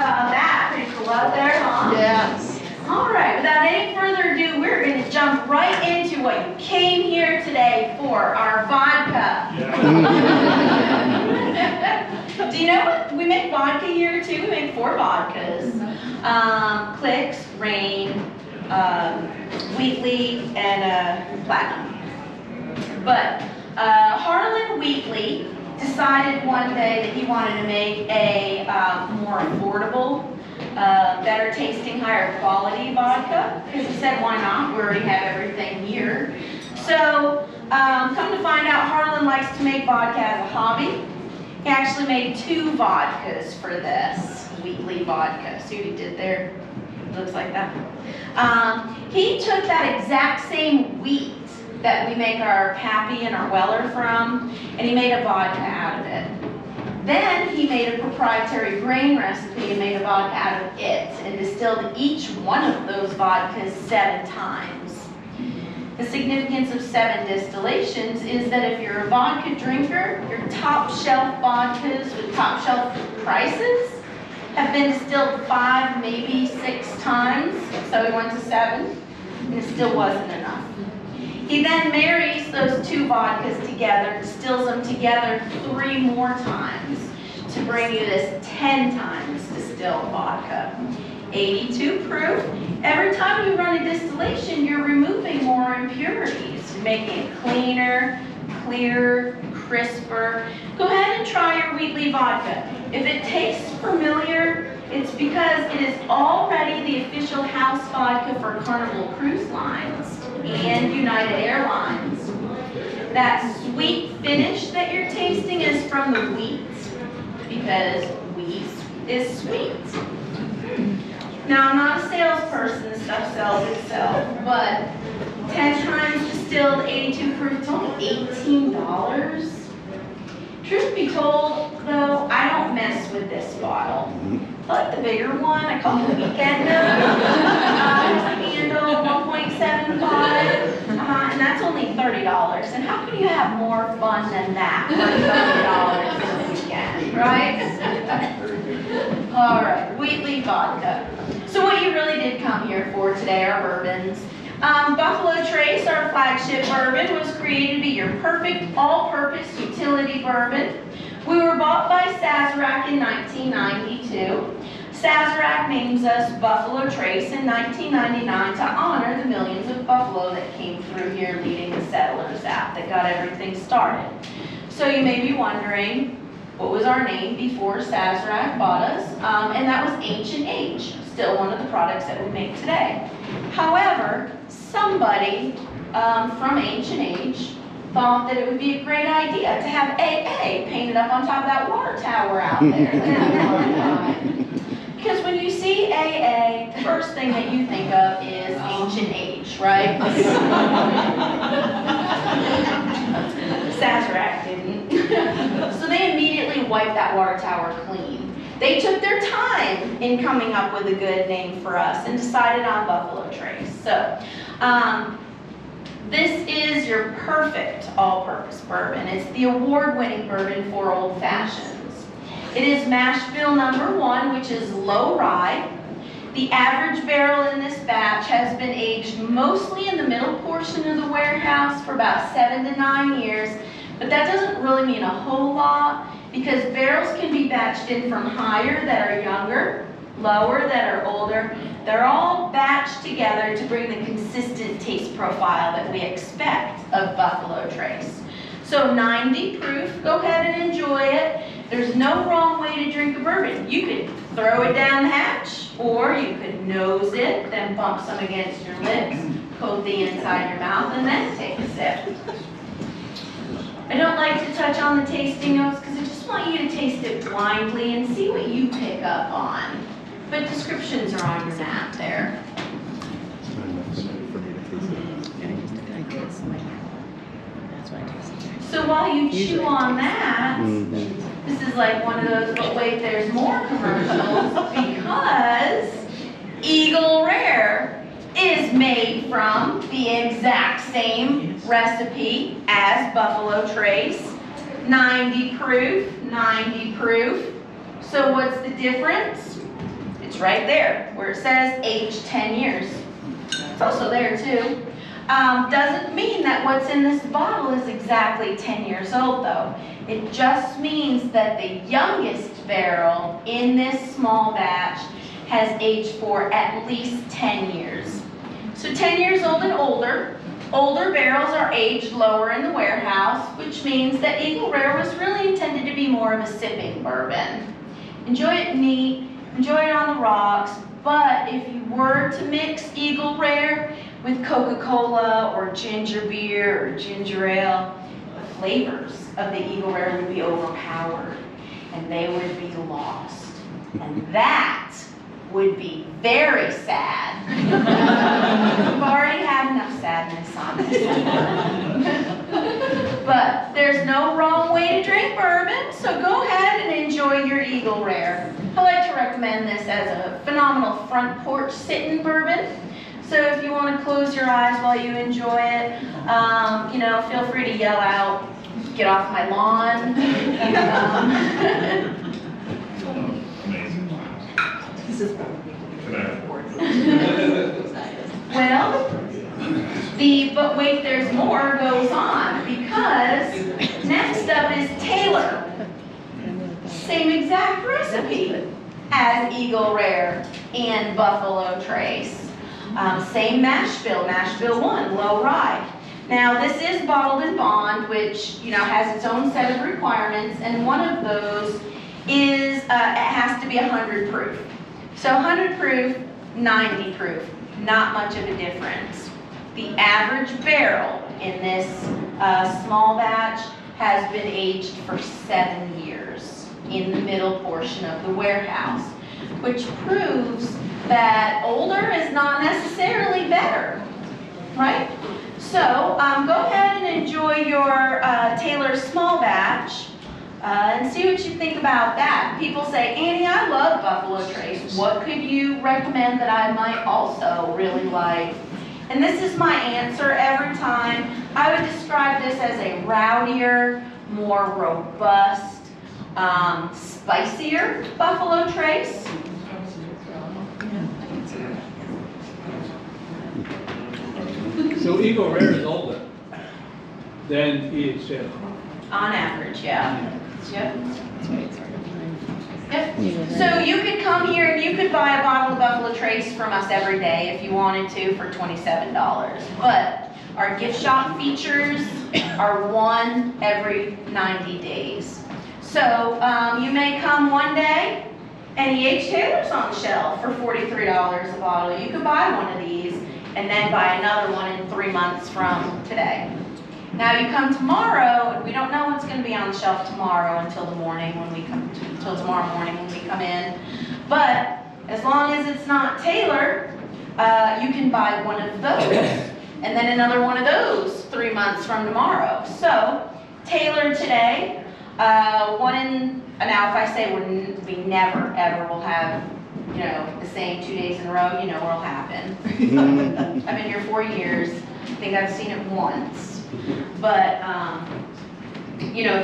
about that? Pretty cool out there, huh? Yes. All right, without any further ado, we're going to jump right into what you came here today for, our vodka. Do you know what? We make vodka here too. We make 4 vodkas. Clicks, Rain, Wheatley, and Platinum. But Harlan Wheatley decided one day that he wanted to make a more affordable, better tasting, higher quality vodka, because he said, why not? We already have everything here. So come to find out, Harlan likes to make vodka as a hobby. He actually made 2 vodkas for this Wheatley vodka. See what he did there? Looks like that. He took that exact same wheat that we make our Pappy and our Weller from, and he made a vodka out of it. Then he made a proprietary grain recipe and made a vodka out of it, and distilled each one of those vodkas 7 times. The significance of 7 distillations is that if you're a vodka drinker, your top shelf vodkas with top shelf prices have been distilled 5, maybe 6 times, so he went to 7, and it still wasn't enough. He then marries those 2 vodkas together, distills them together 3 more times to bring you this 10 times distilled vodka. 82 proof. Every time you run a distillation, you're removing more impurities, making it cleaner, clearer, crisper. Go ahead and try your Wheatley vodka. If it tastes familiar, it's because it is already the official house vodka for Carnival Cruise Lines and United Airlines. That sweet finish that you're tasting is from the wheat, because wheat is sweet. Now, I'm not a salesperson, stuff sells itself, but 10 times distilled, 82 proof, it's only $18. Truth be told, though, I don't mess with this bottle. I like the bigger one. I call it the Weekender. Handle 1.75, and that's only $30. And how can you have more fun than that for $30 in a weekend, right? All right, Wheatley vodka. So what you really did come here for today are bourbons. Buffalo Trace, our flagship bourbon, was created to be your perfect all-purpose utility bourbon. We were bought by Sazerac in 1992. Sazerac names us Buffalo Trace in 1999 to honor the millions of buffalo that came through here leading the settlers out that got everything started. So you may be wondering, what was our name before Sazerac bought us? And that was Ancient Age, still one of the products that we make today. However, somebody from Ancient Age thought that it would be a great idea to have AA painted up on top of that water tower out there. Because when you see AA, the first thing that you think of is Ancient Age, right? Sazerac didn't. So they immediately wiped that water tower clean. They took their time in coming up with a good name for us and decided on Buffalo Trace. So, this is your perfect all-purpose bourbon. It's the award-winning bourbon for old fashions. It is mash bill number 1, which is low rye. The average barrel in this batch has been aged mostly in the middle portion of the warehouse for about 7 to 9 years, but that doesn't really mean a whole lot because barrels can be batched in from higher that are younger, lower that are older. They're all batched together to bring the consistent taste profile that we expect of Buffalo Trace. So 90 proof, go ahead and enjoy it. There's no wrong way to drink a bourbon. You could throw it down the hatch, or you could nose it, then bump some against your lips, coat the inside your mouth, and then take a sip. I don't like to touch on the tasting notes because I just want you to taste it blindly and see what you pick up on. But descriptions are on your map there. So while you chew on that, this is like one of those, but wait, there's more commercials because Eagle Rare is made from the exact same recipe as Buffalo Trace. 90 proof, 90 proof. So what's the difference? It's right there where it says aged 10 years. It's also there too. Doesn't mean that what's in this bottle is exactly 10 years old though. It just means that the youngest barrel in this small batch has aged for at least 10 years. So 10 years old and older. Older barrels are aged lower in the warehouse, which means that Eagle Rare was really intended to be more of a sipping bourbon. Enjoy it neat, enjoy it on the rocks, but if you were to mix Eagle Rare with Coca-Cola or ginger beer or ginger ale, the flavors of the Eagle Rare would be overpowered and they would be lost. And that would be very sad. We've already had enough sadness on this. But there's no wrong way to drink bourbon, so go ahead and enjoy your Eagle Rare. I like to recommend this as a phenomenal front porch sitting bourbon. So if you want to close your eyes while you enjoy it, you know, feel free to yell out, "Get off my lawn." Well, but wait, there's more goes on, because next up is Taylor. Same exact recipe as Eagle Rare and Buffalo Trace. Same mash bill, mash bill 1, low rye. Now this is bottled in bond, which has its own set of requirements, and one of those is it has to be 100 proof. So 100 proof, 90 proof, not much of a difference. The average barrel in this small batch has been aged for 7 years in the middle portion of the warehouse, which proves that older is not necessarily better, right? So go ahead and enjoy your Taylor small batch and see what you think about that. People say, "Annie, I love Buffalo Trace. What could you recommend that I might also really like?" And this is my answer every time. I would describe this as a rowdier, more robust, spicier Buffalo Trace. So Eagle Rare is older than EHL. On average, yeah. Yep. Yep. So you could come here and you could buy a bottle of Buffalo Trace from us every day if you wanted to for $27. But our gift shop features are one every 90 days. So you may come one day and E.H. Taylor's on the shelf for $43 a bottle. You could buy one of these and then buy another one in 3 months from today. Now you come tomorrow, and we don't know what's going to be on the shelf tomorrow until the morning when we come, until tomorrow morning when we come in. But as long as it's not Taylor, you can buy one of those, and then another one of those 3 months from tomorrow. So Taylor today, now if I say we never ever will have the same 2 days in a row, what'll happen. I've been here 4 years. I think I've seen it once. But,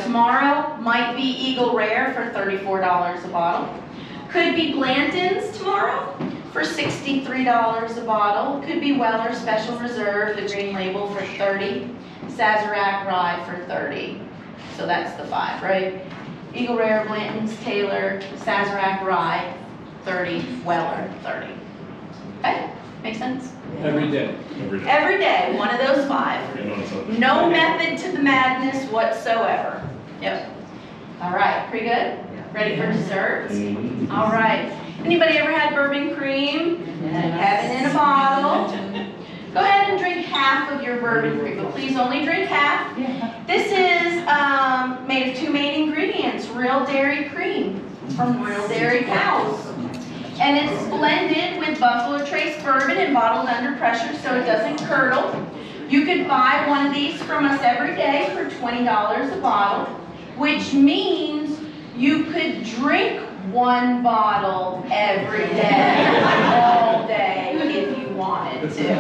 tomorrow might be Eagle Rare for $34 a bottle. Could be Blanton's tomorrow for $63 a bottle. Could be Weller Special Reserve, the green label, for $30. Sazerac Rye for $30. So that's the 5, right? Eagle Rare, Blanton's, Taylor, Sazerac Rye, $30, Weller, $30. Okay, make sense? Every day. Every day, one of those 5. No method to the madness whatsoever. Yep. All right, pretty good? Ready for dessert? All right. Anybody ever had bourbon cream? Heaven in a bottle. Go ahead and drink half of your bourbon cream, but please only drink half. This is made of 2 main ingredients, real dairy cream from real dairy cows. And it's blended with Buffalo Trace bourbon and bottled under pressure so it doesn't curdle. You could buy one of these from us every day for $20 a bottle, which means you could drink 1 bottle every day, all day, if you wanted to.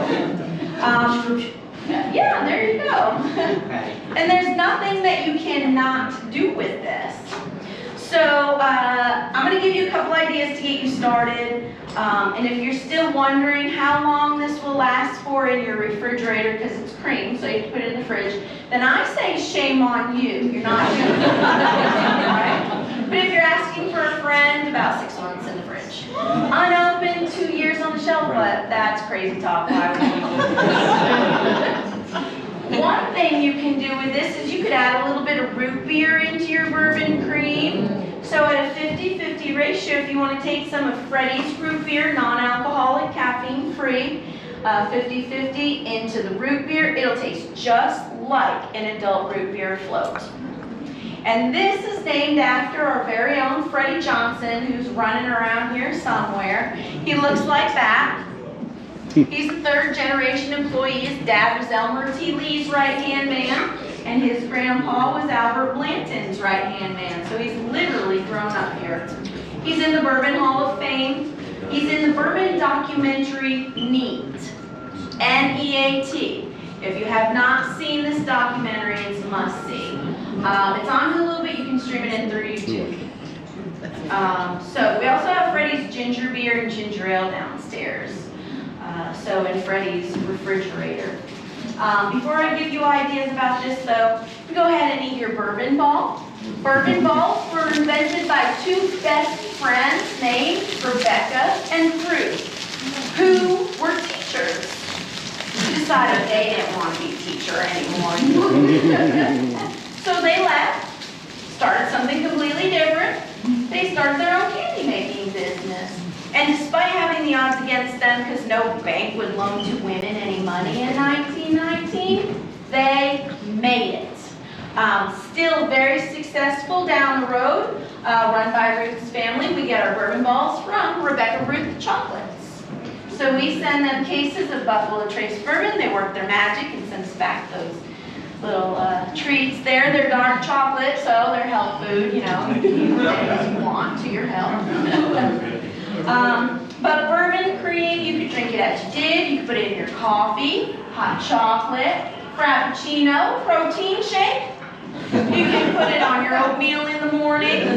Yeah, there you go. And there's nothing that you cannot do with this. So I'm going to give you a couple ideas to get you started. And if you're still wondering how long this will last for in your refrigerator, because it's cream, so you have to put it in the fridge, then I say shame on you. You're not doing it. Right? But if you're asking for a friend, about 6 months in the fridge. Unopened, 2 years on the shelf, but that's crazy talk. Why would you do that? One thing you can do with this is you could add a little bit of root beer into your bourbon cream. So at a 50-50 ratio, if you want to take some of Freddy's root beer, non-alcoholic, caffeine-free, 50-50 into the root beer, it'll taste just like an adult root beer float. And this is named after our very own Freddie Johnson, who's running around here somewhere. He looks like that. He's a 3rd generation employee. His dad was Elmer T. Lee's right-hand man, and his grandpa was Albert Blanton's right-hand man. So he's literally grown up here. He's in the Bourbon Hall of Fame. He's in the Bourbon documentary NEAT, N-E-A-T. If you have not seen this documentary, it's a must-see. It's on Hulu, but you can stream it in through YouTube. So we also have Freddie's ginger beer and ginger ale downstairs. So in Freddie's refrigerator. Before I give you ideas about this though, you go ahead and eat your bourbon ball. Bourbon balls were invented by 2 best friends named Rebecca and Ruth, who were teachers. Who decided they didn't want to be a teacher anymore. So they left, started something completely different. They started their own candy making business. And despite having the odds against them, because no bank would loan 2 women any money in 1919, they made it. Still very successful down the road, run by Ruth's family. We get our bourbon balls from Rebecca Ruth Chocolates. So we send them cases of Buffalo Trace bourbon. They work their magic and send us back those little treats there. They're dark chocolate, so they're health food, you know, as you want to your health. But bourbon cream, you could drink it as you did. You could put it in your coffee, hot chocolate, frappuccino, protein shake. You can put it on your oatmeal in the morning,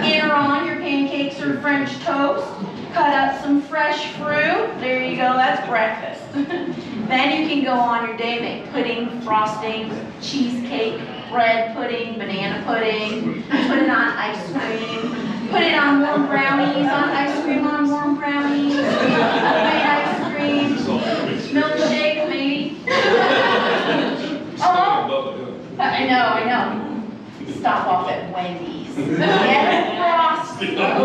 in or on your pancakes or French toast. Cut up some fresh fruit. There you go, that's breakfast. Then you can go on your day, make pudding, frosting, cheesecake, bread pudding, banana pudding, put it on ice cream, put it on warm brownies, on ice cream on warm brownies, made ice cream, milkshake maybe. Oh, I know. Stop off at Wendy's. Get frosty. Cut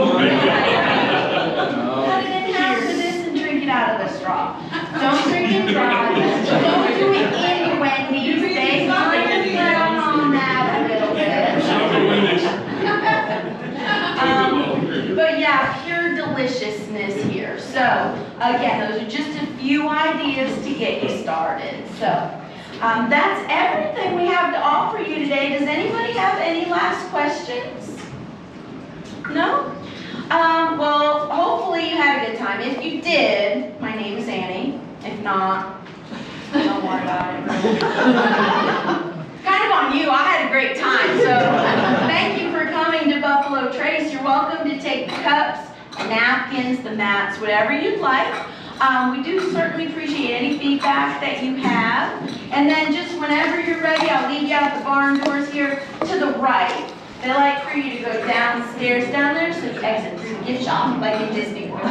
it in half for this and drink it out of the straw. Don't drink it dry. Don't do it in Wendy's. They kind of frown on that a little bit. But yeah, pure deliciousness here. So again, those are just a few ideas to get you started. So that's everything we have to offer you today. Does anybody have any last questions? No? Well, hopefully you had a good time. If you did, my name is Annie. If not, don't worry about it. Kind of on you. I had a great time. So thank you for coming to Buffalo Trace. You're welcome to take the cups, the napkins, the mats, whatever you'd like. We do certainly appreciate any feedback that you have. And then just whenever you're ready, I'll lead you out the barn doors here to the right. They like for you to go downstairs down there so you exit through the gift shop like in Disney World.